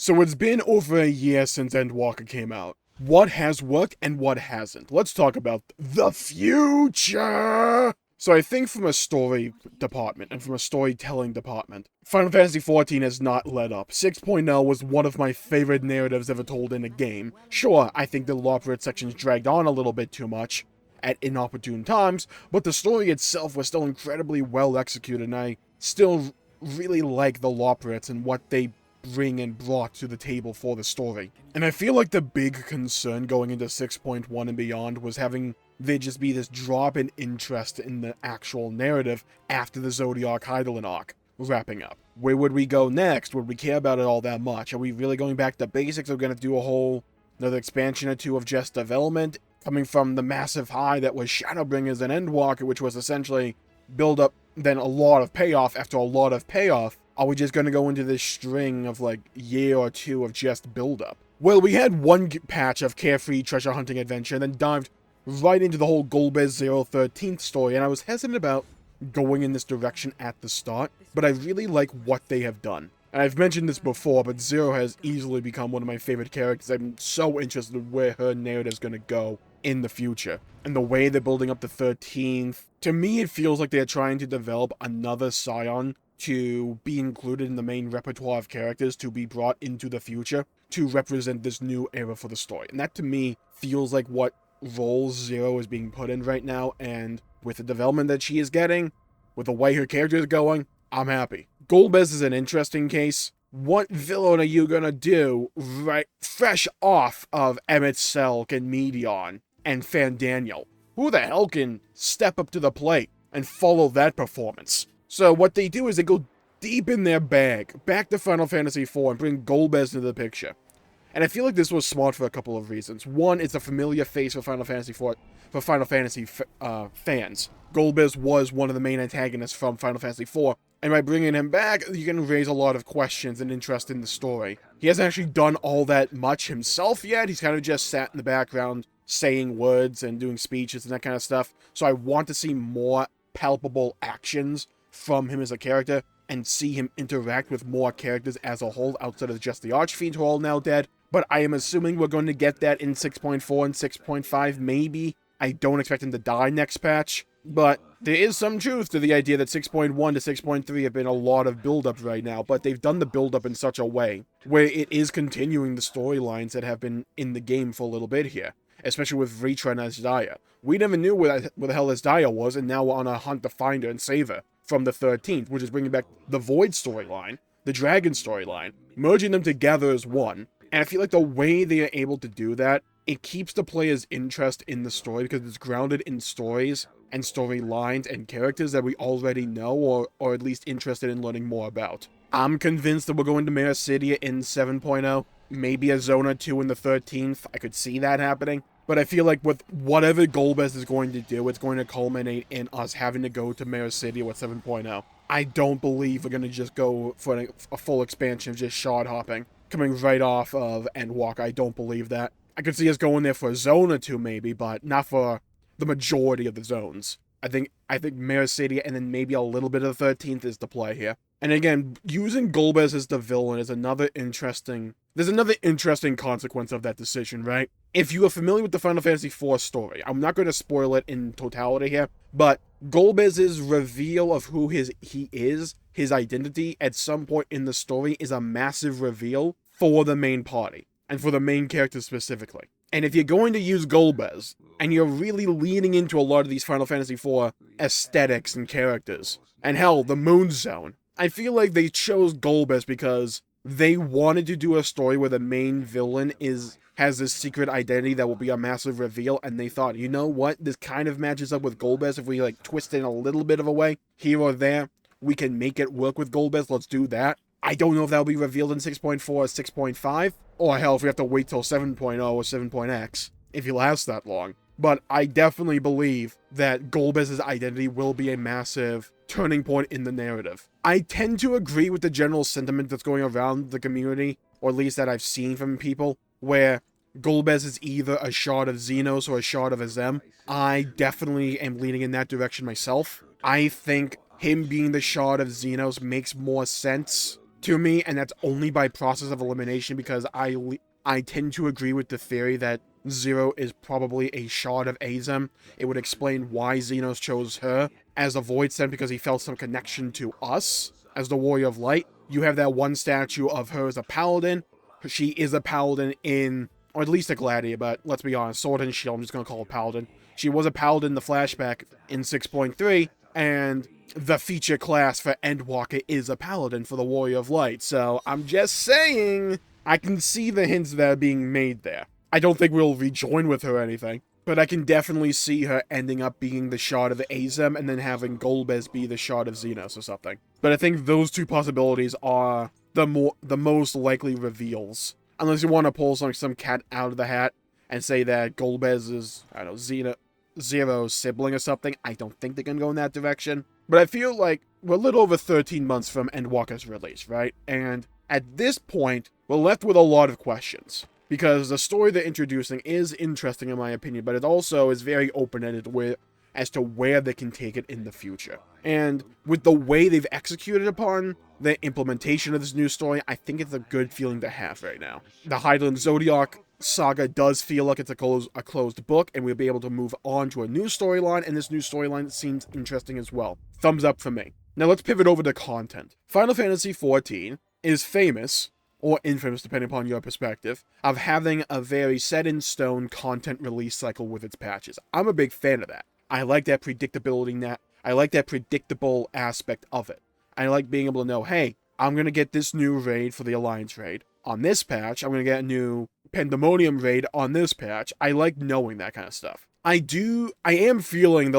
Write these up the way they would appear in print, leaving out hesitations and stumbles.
So it's been over a year since Endwalker came out. What has worked and what hasn't? Let's talk about the future! So I think from a story department and from a storytelling department, Final Fantasy XIV has not let up. 6.0 was one of my favorite narratives ever told in a game. Sure, I think the Loporrit sections dragged on a little bit too much at inopportune times, but the story itself was still incredibly well executed, and I still really like the Loporrits and what they bring and brought to the table for the story. And I feel like the big concern going into 6.1 and beyond was having there just be this drop in interest in the actual narrative after the Zodiac Hydaelyn arc wrapping up. Where would we go next? Would we care about it all that much? Are we really going back to basics? Are we going to do another expansion or two of just development? Coming from the massive high that was Shadowbringers and Endwalker, which was essentially build up, then a lot of payoff after a lot of payoff. Are we just going to go into this string of like year or two of just build-up? Well, we had one patch of carefree treasure hunting adventure and then dived right into the whole Golbez 013th story, and I was hesitant about going in this direction at the start, but I really like what they have done. And I've mentioned this before, but Zero has easily become one of my favorite characters. I'm so interested in where her narrative is going to go in the future. And the way they're building up the 13th, to me it feels like they're trying to develop another Scion to be included in the main repertoire of characters to be brought into the future to represent this new era for the story. And that to me feels like what role Zero is being put in right now, and with the development that she is getting, with the way her character is going, I'm happy. Golbez is an interesting case. What villain are you gonna do right fresh off of Emmett Selk and Medion and Fandaniel? Who the hell can step up to the plate and follow that performance? So what they do is they go deep in their bag, back to Final Fantasy IV, and bring Golbez into the picture. And I feel like this was smart for a couple of reasons. One, it's a familiar face for Final Fantasy IV, for Final Fantasy fans. Golbez was one of the main antagonists from Final Fantasy IV, and by bringing him back, you can raise a lot of questions and interest in the story. He hasn't actually done all that much himself yet. He's kind of just sat in the background saying words and doing speeches and that kind of stuff. So I want to see more palpable actions from him as a character and see him interact with more characters as a whole outside of just the Archfiends who are all now dead. But I am assuming we're going to get that in 6.4 and 6.5, maybe. I don't expect him to die next patch, but there is some truth to the idea that 6.1 to 6.3 have been a lot of build-up right now, but they've done the build-up in such a way where it is continuing the storylines that have been in the game for a little bit here, especially with Ritra and Azdaia. We never knew where the hell Azdaia was, and now we're on a hunt to find her and save her from the 13th, which is bringing back the Void storyline, the Dragon storyline, merging them together as one. And I feel like the way they are able to do that, it keeps the player's interest in the story because it's grounded in stories and storylines and characters that we already know or at least interested in learning more about. I'm convinced that we're going to Mericidia in 7.0, maybe a Zone or 2 in the 13th. I could see that happening. But I feel like with whatever Golbez is going to do, it's going to culminate in us having to go to Mericidia with 7.0. I don't believe we're going to just go for a full expansion of just shard hopping coming right off of Endwalker. I don't believe that. I could see us going there for a zone or two maybe, but not for the majority of the zones. I think Mericidia and then maybe a little bit of the 13th is the play here. And again, using Golbez as the villain is another interesting consequence of that decision, right? If you are familiar with the Final Fantasy IV story, I'm not going to spoil it in totality here, but Golbez's reveal of who he is, his identity at some point in the story is a massive reveal for the main party, and for the main character specifically. And if you're going to use Golbez, and you're really leaning into a lot of these Final Fantasy IV aesthetics and characters, and hell, the Moon Zone, I feel like they chose Golbez because they wanted to do a story where the main villain has this secret identity that will be a massive reveal, and they thought, you know what, this kind of matches up with Golbez if we like twist it in a little bit of a way, here or there, we can make it work with Golbez, let's do that. I don't know if that'll be revealed in 6.4 or 6.5, or hell, if we have to wait till 7.0 or 7.x, if he lasts that long. But I definitely believe that Golbez's identity will be a massive turning point in the narrative. I tend to agree with the general sentiment that's going around the community, or at least that I've seen from people, where Golbez is either a shard of Xenos or a shard of Azem. I definitely am leaning in that direction myself. I think him being the shard of Xenos makes more sense to me, and that's only by process of elimination because I tend to agree with the theory that Zero is probably a shard of Azem. It would explain why Xenos chose her as a Void Sent because he felt some connection to us as the Warrior of Light. You have that one statue of her as a paladin. She is a paladin in, or at least a gladiator, but let's be honest, Sword and Shield, I'm just going to call her paladin. She was a paladin in the flashback in 6.3, and the feature class for Endwalker is a paladin for the Warrior of Light. So I'm just saying, I can see the hints that are being made there. I don't think we'll rejoin with her or anything, but I can definitely see her ending up being the shard of Azem and then having Golbez be the shard of Xenos or something. But I think those two possibilities are the most likely reveals. Unless you want to pull some cat out of the hat and say that Golbez is, I don't know, Zero's sibling or something. I don't think they're going to go in that direction. But I feel like we're a little over 13 months from Endwalker's release, right? And at this point, we're left with a lot of questions. Because the story they're introducing is interesting in my opinion, but it also is very open-ended as to where they can take it in the future. And with the way they've executed upon the implementation of this new story, I think it's a good feeling to have right now. The Hydaelyn Zodiac saga does feel like it's a closed book, and we'll be able to move on to a new storyline, and this new storyline seems interesting as well. Thumbs up for me. Now let's pivot over to content. Final Fantasy XIV is famous, or infamous depending upon your perspective, of having a very set-in-stone content release cycle with its patches. I'm a big fan of that. I like that predictability, I like that predictable aspect of it. I like being able to know, hey, I'm going to get this new raid for the Alliance raid on this patch, I'm going to get a new Pandemonium raid on this patch. I like knowing that kind of stuff. I am feeling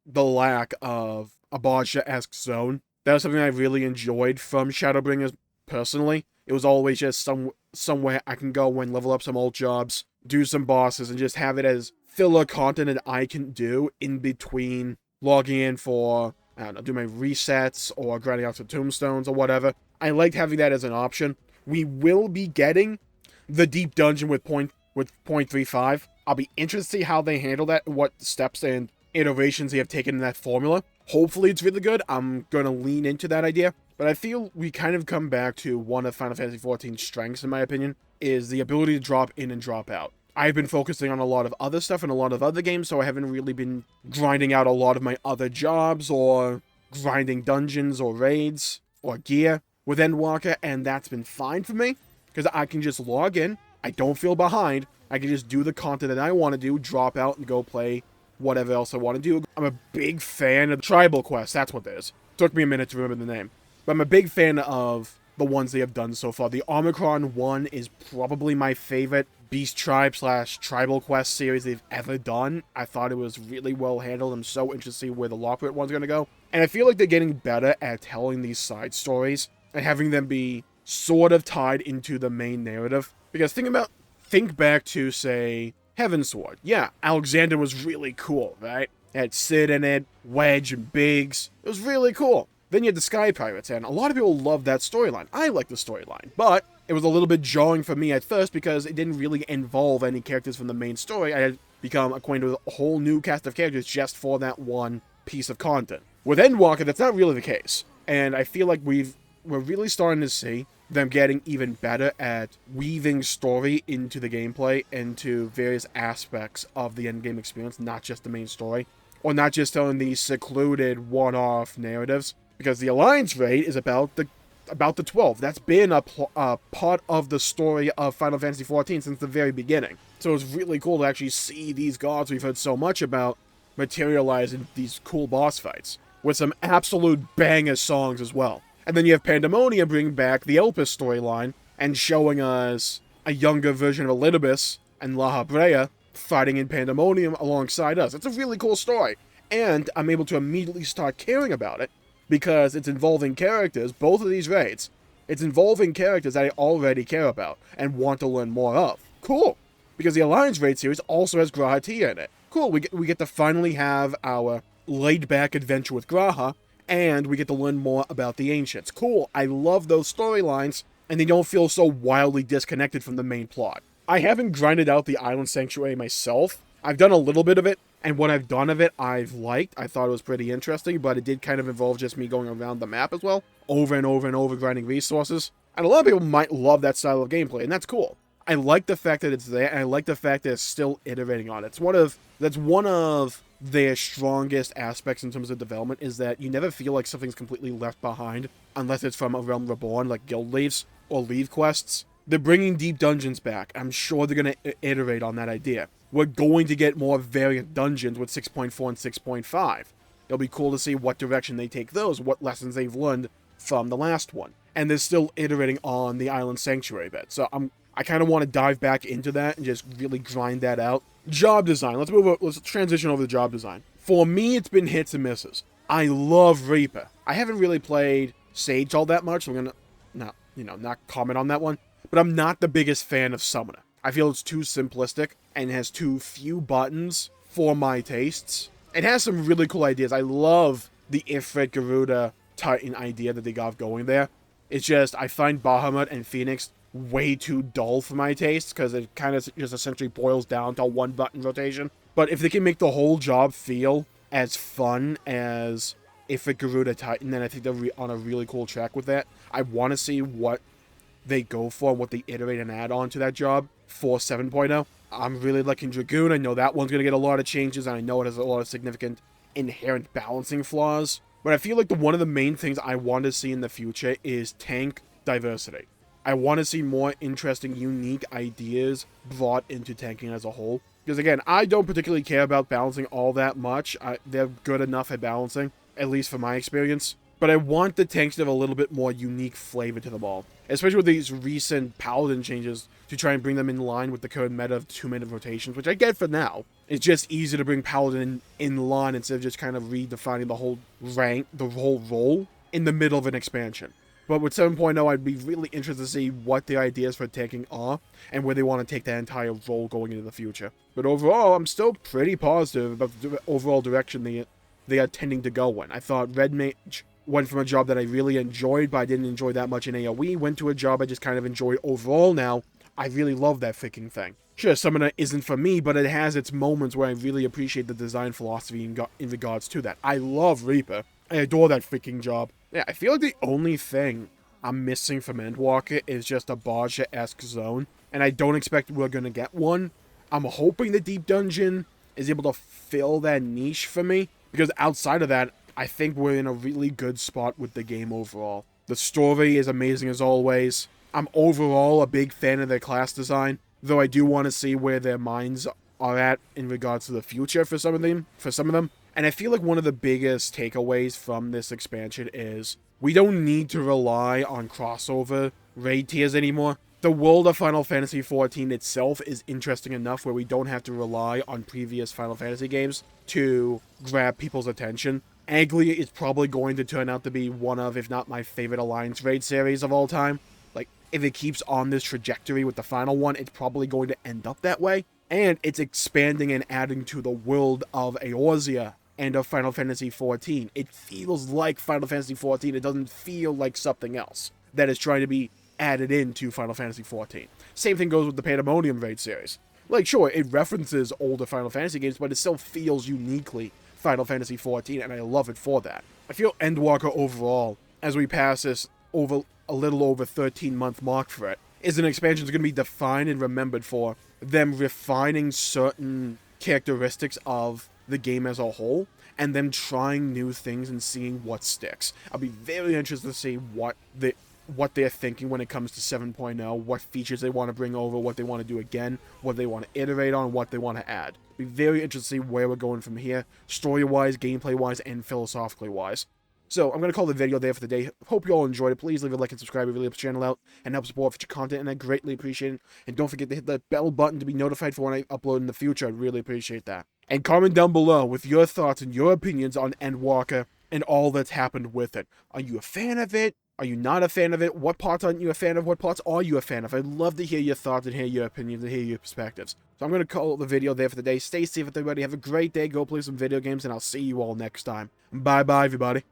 the lack of a Baja-esque zone. That was something I really enjoyed from Shadowbringers personally. It was always just somewhere I can go and level up some old jobs, do some bosses, and just have it as filler content that I can do in between logging in for, I don't know, do my resets or grinding out some tombstones or whatever. I liked having that as an option. We will be getting the deep dungeon with 0.35. I'll be interested to see how they handle that, what steps and iterations they have taken in that formula. Hopefully it's really good. I'm going to lean into that idea. But I feel we kind of come back to one of Final Fantasy XIV's strengths, in my opinion, is the ability to drop in and drop out. I've been focusing on a lot of other stuff and a lot of other games, so I haven't really been grinding out a lot of my other jobs or grinding dungeons or raids or gear with Endwalker, and that's been fine for me because I can just log in. I don't feel behind. I can just do the content that I want to do, drop out, and go play whatever else I want to do. I'm a big fan of the Tribal Quest. That's what it is. Took me a minute to remember the name. But I'm a big fan of the ones they have done so far. The Omicron one is probably my favorite Beast Tribe / Tribal Quest series they've ever done. I thought it was really well handled. I'm so interested to see where the Lockwood one's going to go. And I feel like they're getting better at telling these side stories and having them be sort of tied into the main narrative. Because think back to, say, Heavensward. Yeah, Alexander was really cool, right? It had Sid in it, Wedge and Biggs. It was really cool. Then you had the Sky Pirates, and a lot of people loved that storyline. I like the storyline, but it was a little bit jarring for me at first because it didn't really involve any characters from the main story. I had become acquainted with a whole new cast of characters just for that one piece of content. With Endwalker, that's not really the case, and I feel like we're really starting to see them getting even better at weaving story into the gameplay, into various aspects of the endgame experience, not just the main story, or not just telling these secluded one-off narratives. Because the Alliance raid is about the 12. That's been a part of the story of Final Fantasy XIV since the very beginning. So it's really cool to actually see these gods we've heard so much about materialize in these cool boss fights. With some absolute banger songs as well. And then you have Pandemonium bringing back the Elpis storyline and showing us a younger version of Elidibus and La Habrea fighting in Pandemonium alongside us. It's a really cool story. And I'm able to immediately start caring about it. Because it's involving characters, both of these raids, it's involving characters that I already care about and want to learn more of. Cool. Because the Alliance raid series also has Graha Tia in it. Cool, we get to finally have our laid-back adventure with Graha, and we get to learn more about the Ancients. Cool, I love those storylines, and they don't feel so wildly disconnected from the main plot. I haven't grinded out the Island Sanctuary myself. I've done a little bit of it, and what I've done of it, I've liked. I thought it was pretty interesting, but it did kind of involve just me going around the map as well. over and over and over grinding resources. And a lot of people might love that style of gameplay, and that's cool. I like the fact that it's there, and I like the fact that it's still iterating on it. That's one of their strongest aspects in terms of development, is that you never feel like something's completely left behind unless it's from A Realm Reborn, like Guild Leaves or Leave quests. They're bringing deep dungeons back. I'm sure they're going to iterate on that idea. We're going to get more variant dungeons with 6.4 and 6.5. It'll be cool to see what direction they take those, what lessons they've learned from the last one. And they're still iterating on the Island Sanctuary bit. So I kind of want to dive back into that and just really grind that out. Job design. Let's transition over to job design. For me, it's been hits and misses. I love Reaper. I haven't really played Sage all that much, so I'm gonna not comment on that one. But I'm not the biggest fan of Summoner. I feel it's too simplistic and has too few buttons for my tastes. It has some really cool ideas. I love the Ifrit Garuda Titan idea that they got going there. It's just, I find Bahamut and Phoenix way too dull for my taste, because it kind of just essentially boils down to one button rotation. But if they can make the whole job feel as fun as Ifrit Garuda Titan, then I think they're on a really cool track with that. I want to see what they go for, what they iterate and add on to that job for 7.0. I'm really liking Dragoon. I know that one's going to get a lot of changes, and I know it has a lot of significant inherent balancing flaws. But I feel like one of the main things I want to see in the future is tank diversity. I want to see more interesting, unique ideas brought into tanking as a whole. Because again, I don't particularly care about balancing all that much. They're good enough at balancing, at least from my experience. But I want the tanks to have a little bit more unique flavor to them all. Especially with these recent Paladin changes to try and bring them in line with the current meta of 2-minute rotations, which I get for now. It's just easier to bring Paladin in line instead of just kind of redefining the whole rank, the whole role in the middle of an expansion. But with 7.0, I'd be really interested to see what the ideas for tanking are and where they want to take that entire role going into the future. But overall, I'm still pretty positive about the overall direction they are tending to go in. I thought Red Mage went from a job that I really enjoyed, but I didn't enjoy that much in AoE, went to a job I just kind of enjoy overall now. I really love that freaking thing. Sure, Summoner isn't for me, but it has its moments where I really appreciate the design philosophy in regards to that. I love Reaper. I adore that freaking job. Yeah, I feel like the only thing I'm missing from Endwalker is just a Baja-esque zone, and I don't expect we're going to get one. I'm hoping the Deep Dungeon is able to fill that niche for me, because outside of that, I think we're in a really good spot with the game overall. The story is amazing as always. I'm overall a big fan of their class design, though I do want to see where their minds are at in regards to the future for some of them. And I feel like one of the biggest takeaways from this expansion is we don't need to rely on crossover raid tiers anymore. The world of Final Fantasy XIV itself is interesting enough where we don't have to rely on previous Final Fantasy games to grab people's attention. Anglia is probably going to turn out to be one of, if not my favorite Alliance raid series of all time. Like, if it keeps on this trajectory with the final one, it's probably going to end up that way. And it's expanding and adding to the world of Eorzea and of Final Fantasy XIV. It feels like Final Fantasy XIV. It doesn't feel like something else that is trying to be added into Final Fantasy XIV. Same thing goes with the Pandemonium raid series. Like, sure, it references older Final Fantasy games, but it still feels uniquely Final Fantasy XIV, and I love it for that. I feel Endwalker overall, as we pass this over a little over 13-month mark for it, is an expansion that's going to be defined and remembered for them refining certain characteristics of the game as a whole, and them trying new things and seeing what sticks. I'll be very interested to see what they're thinking when it comes to 7.0, what features they want to bring over, what they want to do again, what they want to iterate on, what they want to add. Be very interested to see where we're going from here, story-wise, gameplay-wise, and philosophically-wise. So, I'm going to call the video there for today. Hope you all enjoyed it. Please leave a like and subscribe. It really helps the channel out and helps support future content, and I greatly appreciate it. And don't forget to hit that bell button to be notified for when I upload in the future. I'd really appreciate that. And comment down below with your thoughts and your opinions on Endwalker and all that's happened with it. Are you a fan of it? Are you not a fan of it? What parts aren't you a fan of? What parts are you a fan of? I'd love to hear your thoughts and hear your opinions and hear your perspectives. So I'm going to call the video there for the day. Stay safe, everybody. Have a great day. Go play some video games, and I'll see you all next time. Bye-bye, everybody.